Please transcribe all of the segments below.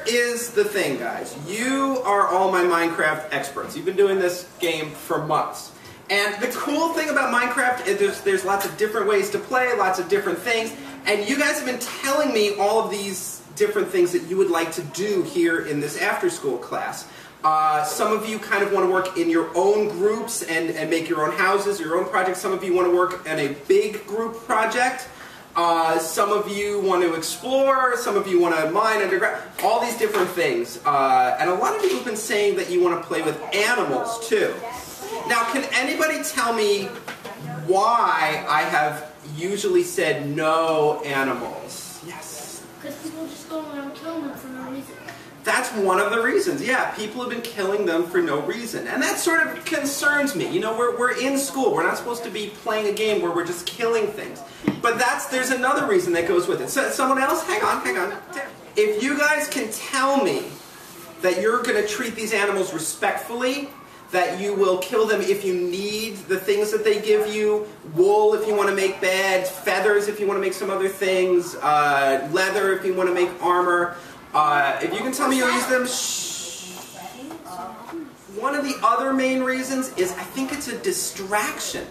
is the thing, guys. You are all my Minecraft experts. You've been doing this game for months. And the cool thing about Minecraft is there's lots of different ways to play, lots of different things. And you guys have been telling me all of these different things that you would like to do here in this after-school class. Some of you kind of want to work in your own groups and make your own houses, your own projects. Some of you want to work on a big group project. Some of you want to explore, some of you want to mine underground, all these different things. And a lot of you have been saying that you want to play with animals too. Now, can anybody tell me why I have usually said no animals? Yes? Because people just go around killing them for no reason. That's one of the reasons. Yeah, people have been killing them for no reason. And that sort of concerns me. You know, we're in school. We're not supposed to be playing a game where we're just killing things. But there's another reason that goes with it. So, someone else? Hang on. If you guys can tell me that you're going to treat these animals respectfully, that you will kill them if you need the things that they give you, wool if you want to make beds, feathers if you want to make some other things, leather if you want to make armor, if you can tell me you'll use them, shh. One of the other main reasons is I think it's a distraction.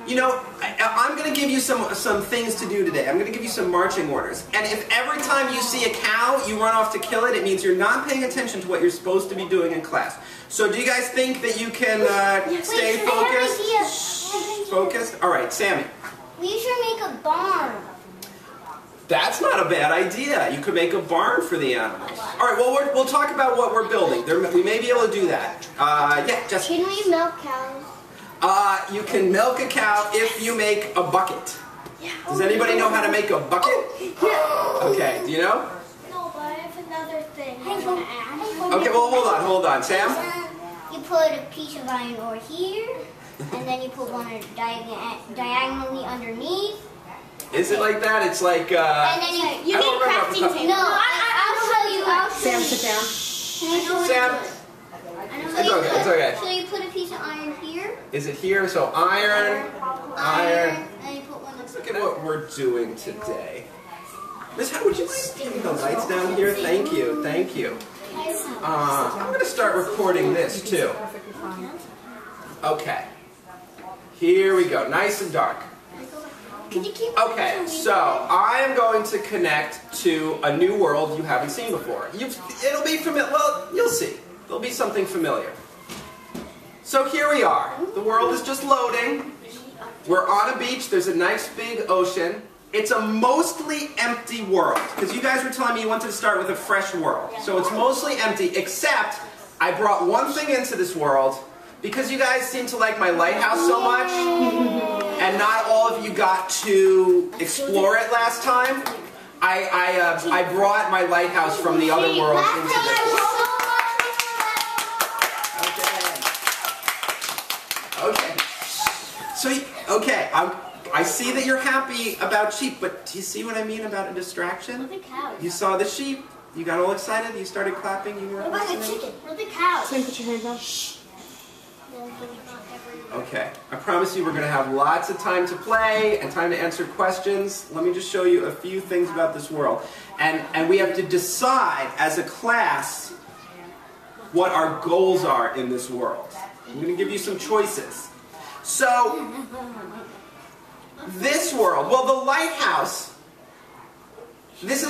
You know, I'm going to give you some things to do today. I'm going to give you some marching orders. And if every time you see a cow, you run off to kill it, it means you're not paying attention to what you're supposed to be doing in class. So do you guys think that you can stay focused? Focused? All right, Sammy. We should make a barn. That's not a bad idea. You could make a barn for the animals. All right, well, we'll talk about what we're building. We may be able to do that. Yeah, just. Can we milk cows? You can milk a cow if you make a bucket. Yeah. Does anybody know how to make a bucket? Yeah. Okay, do you know? No, but I have another thing I want to add. Okay, well, hold on. Sam? You put a piece of iron ore here, and then you put one diagonally underneath. Is it like that? It's like, and then you need a crafting table. No, I'll show you. Sam, sit down. Sam? It's okay. So you put a piece of iron here. Is it here? So iron. And you put one. Look at what we're doing today. Miss, how would you mind getting the lights down here? Thank you. I'm going to start recording this too. Okay. Here we go. Nice and dark. Okay, so I am going to connect to a new world you haven't seen before. It'll be familiar. Well, you'll see. There'll be something familiar. So here we are. The world is just loading. We're on a beach. There's a nice big ocean. It's a mostly empty world. Because you guys were telling me you wanted to start with a fresh world. So it's mostly empty, except I brought one thing into this world. Because you guys seem to like my lighthouse so much, and not all of you got to explore it last time, I brought my lighthouse from the other world into this. Okay. So, okay, I see that you're happy about sheep, but do you see what I mean about a distraction? What are the cows? You saw the sheep, you got all excited, you started clapping, you weren't What about the chicken? What are the cows? Sam, put your hands down. Okay, I promise you we're going to have lots of time to play and time to answer questions. Let me just show you a few things about this world. And we have to decide as a class what our goals are in this world. I'm going to give you some choices. So, this world, well, the lighthouse, this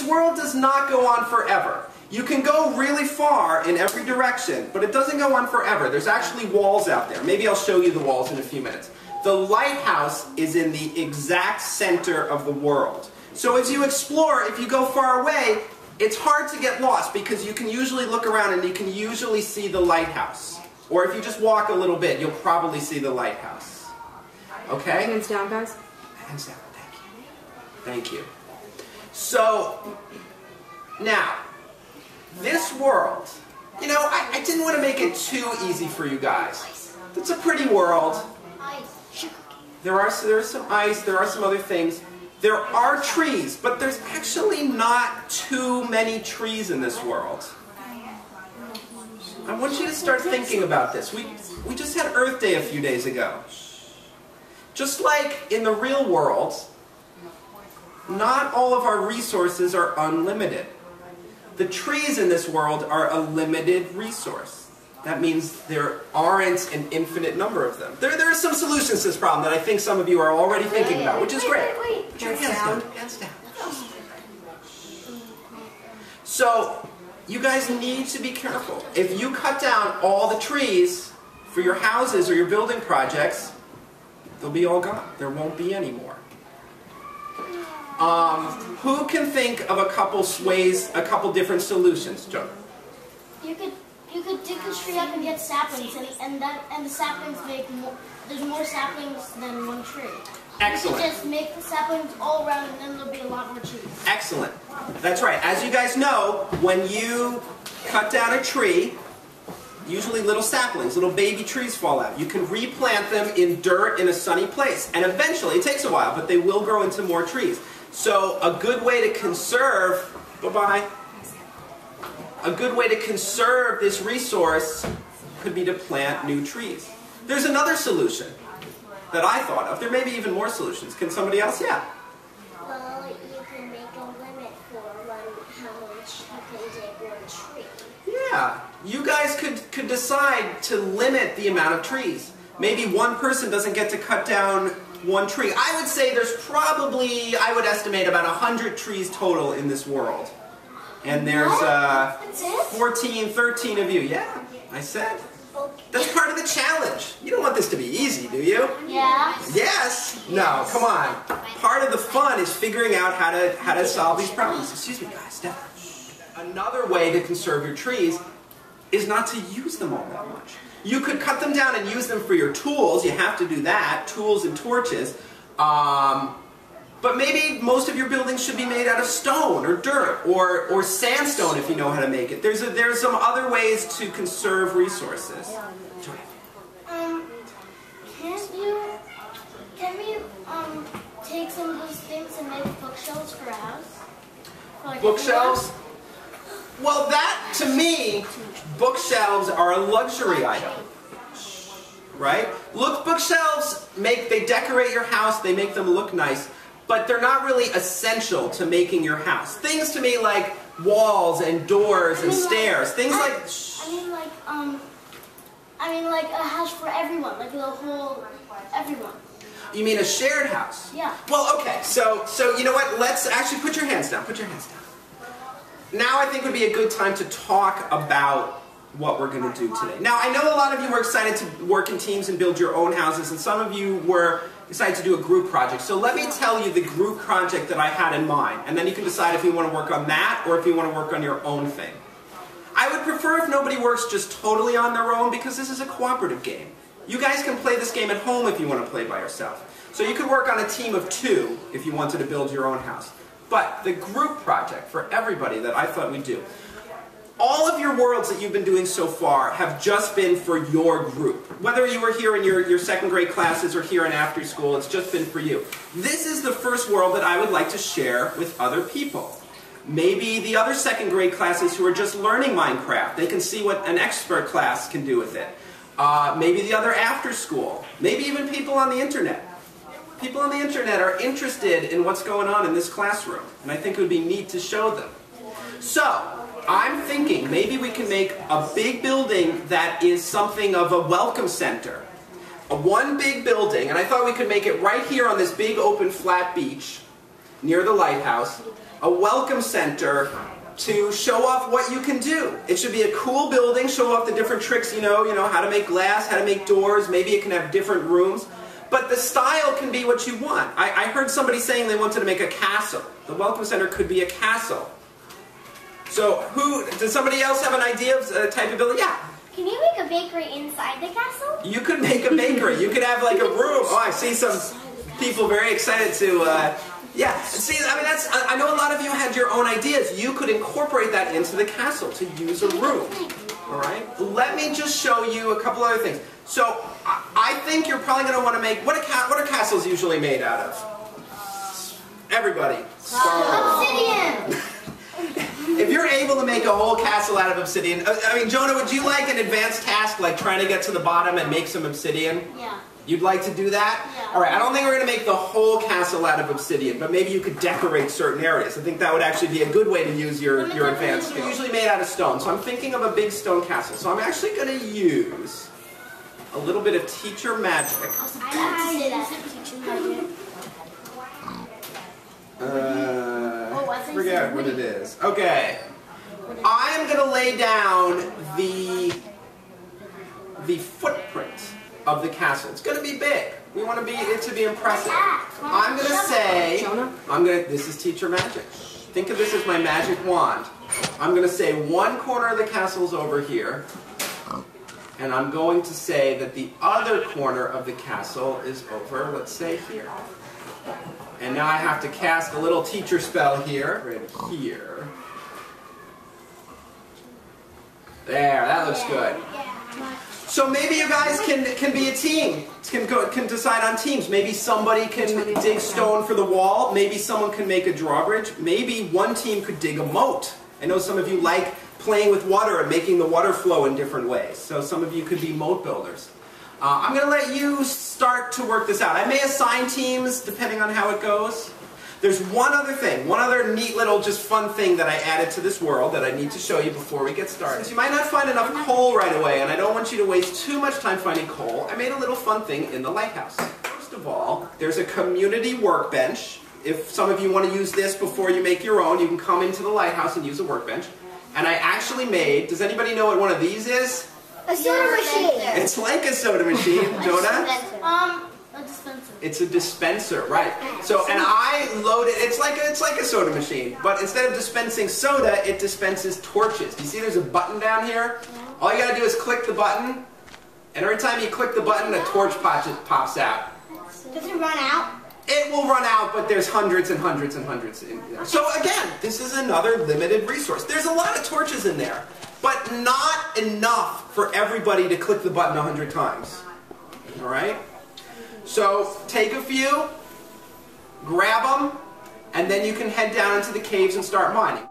world does not go on forever. You can go really far in every direction, but it doesn't go on forever. There's actually walls out there. Maybe I'll show you the walls in a few minutes. The lighthouse is in the exact center of the world. So as you explore, if you go far away, it's hard to get lost because you can usually look around and you can usually see the lighthouse. Or if you just walk a little bit, you'll probably see the lighthouse. Okay? Hands down, guys. Hands down. Thank you. So, now, this world, you know, I didn't want to make it too easy for you guys. It's a pretty world. There's some ice, there are some other things. There are trees, but there's actually not too many trees in this world. I want you to start thinking about this. We just had Earth Day a few days ago. Just like in the real world, not all of our resources are unlimited. The trees in this world are a limited resource. That means there aren't an infinite number of them. There are some solutions to this problem that I think some of you are already thinking about, which is great. Wait. Put your hands down. Hands down. So, you guys need to be careful. If you cut down all the trees for your houses or your building projects, they'll be all gone. There won't be any more. Who can think of a couple different solutions, Joe? You could dig the tree up and get saplings, and the saplings make more. There's more saplings than one tree. Excellent. You could just make the saplings all around, and then there'll be a lot more trees. Excellent. That's right. As you guys know, when you cut down a tree, usually little saplings, little baby trees fall out. You can replant them in dirt in a sunny place. And eventually, it takes a while, but they will grow into more trees. So a good way to conserve, a good way to conserve this resource could be to plant new trees. There's another solution that I thought of. There may be even more solutions. Can somebody else? Yeah. Well, you can make a limit for how much you can dig one tree. Yeah. You guys could decide to limit the amount of trees. Maybe one person doesn't get to cut down one tree. I would say there's probably, I would estimate about 100 trees total in this world. And there's 14, 13 of you. Yeah, I said. That's part of the challenge. You don't want this to be easy, do you? Yeah. Yes? No, come on. Part of the fun is figuring out how to solve these problems. Excuse me, guys. Step. Another way to conserve your trees is not to use them all that much. You could cut them down and use them for your tools. You have to do that, tools and torches. But maybe most of your buildings should be made out of stone or dirt or sandstone if you know how to make it. There's some other ways to conserve resources. Can we take some of those things and make bookshelves for a house? Like Bookshelves? Well, that, to me, bookshelves are a luxury item. Right? Look, bookshelves, they decorate your house, they make them look nice, but they're not really essential to making your house. Things to me like walls and doors and stairs, things like... I mean like a house for everyone, like the whole, everyone. You mean a shared house? Yeah. Well, okay, so you know what, let's actually put your hands down, Now I think would be a good time to talk about what we're going to do today. Now, I know a lot of you were excited to work in teams and build your own houses, and some of you were excited to do a group project. So let me tell you the group project that I had in mind, and then you can decide if you want to work on that or if you want to work on your own thing. I would prefer if nobody works just totally on their own, because this is a cooperative game. You guys can play this game at home if you want to play by yourself. So you could work on a team of 2 if you wanted to build your own house. But the group project for everybody that I thought we'd do, all of your worlds that you've been doing so far have just been for your group. Whether you were here in your second grade classes or here in after school, it's just been for you. This is the first world that I would like to share with other people. Maybe the other second grade classes who are just learning Minecraft, they can see what an expert class can do with it. Maybe the other after school. Maybe even people on the internet. People on the internet are interested in what's going on in this classroom, and I think it would be neat to show them. So, I'm thinking maybe we can make a big building that is something of a welcome center. One big building, and I thought we could make it right here on this big open flat beach near the lighthouse, a welcome center to show off what you can do. It should be a cool building, show off the different tricks, you know how to make glass, how to make doors, maybe it can have different rooms. But the style can be what you want. I heard somebody saying they wanted to make a castle. The welcome center could be a castle. So, does somebody else have an idea of a type of building? Yeah. Can you make a bakery inside the castle? You could make a bakery. You could have like a room. Oh, I see some people very excited to, yeah. See, I mean, I know a lot of you had your own ideas. You could incorporate that into the castle to use a room. All right? Let me just show you a couple other things. So, I think you're probably going to want to make, what are castles usually made out of? Everybody. Obsidian! If you're able to make a whole castle out of obsidian, I mean, Jonah, would you like an advanced task, like trying to get to the bottom and make some obsidian? Yeah. You'd like to do that? Yeah. Alright, I don't think we're going to make the whole castle out of obsidian, but maybe you could decorate certain areas. I think that would actually be a good way to use your advanced skills. They're usually made out of stone, so I'm thinking of a big stone castle. So I'm actually going to use a little bit of teacher magic. Forget what it is. Okay. I'm going to lay down the footprint of the castle. It's going to be big. We want it to be impressive. I'm going to say, this is teacher magic. Think of this as my magic wand. I'm going to say one corner of the castle is over here. And I'm going to say that the other corner of the castle is over, let's say, here. And now I have to cast a little teacher spell here, right here. There, that looks good. So maybe you guys can be a team. Can decide on teams. Maybe somebody can dig stone for the wall. Maybe someone can make a drawbridge. Maybe one team could dig a moat. I know some of you like playing with water and making the water flow in different ways. So some of you could be moat builders. I'm going to let you start to work this out. I may assign teams depending on how it goes. There's one other thing, one other neat little just fun thing that I added to this world that I need to show you before we get started. You might not find enough coal right away, and I don't want you to waste too much time finding coal. I made a little fun thing in the lighthouse. First of all, there's a community workbench. If some of you want to use this before you make your own, you can come into the lighthouse and use a workbench. And I actually made, does anybody know what one of these is? A soda machine. It's like a soda machine, Jonah. A dispenser. It's a dispenser, right? So, and I loaded. It's like a soda machine, but instead of dispensing soda, it dispenses torches. Do you see? There's a button down here. All you gotta do is click the button, and every time you click the button, a torch pops out. Does it run out? It will run out, but there's hundreds and hundreds and hundreds in there. So again, this is another limited resource. There's a lot of torches in there, but not enough for everybody to click the button 100 times. All right? So take a few, grab them, and then you can head down into the caves and start mining.